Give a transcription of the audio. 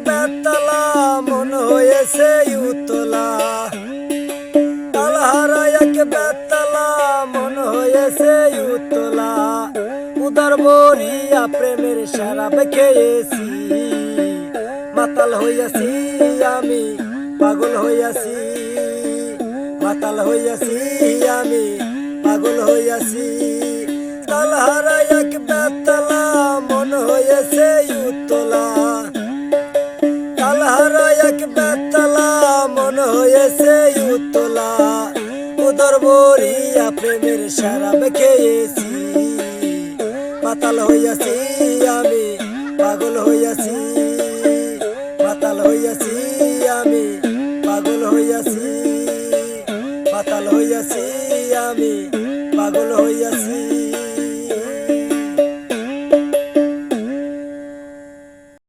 বেতলা মন হয়েছে উতলা, তালহারা এক বেতলা মন হয়েছে উতলা। উদার বরিয়া প্রেমের শরাব খেয়েছি, মাতাল হইয়াছি আমি, পাগল হইয়াছি, মাতাল হইয়াছি আমি, পাগল হইয়াছি। তালহারা এক বেতলা মন হয়েছে উতলা, তালহারা এক বেতলা মন হয়েছে উতলা। উদর বরিয়া প্রেমের শরাব খেয়েছি, মাতাল হইয়াছি আমি, পাগল হইয়াছি।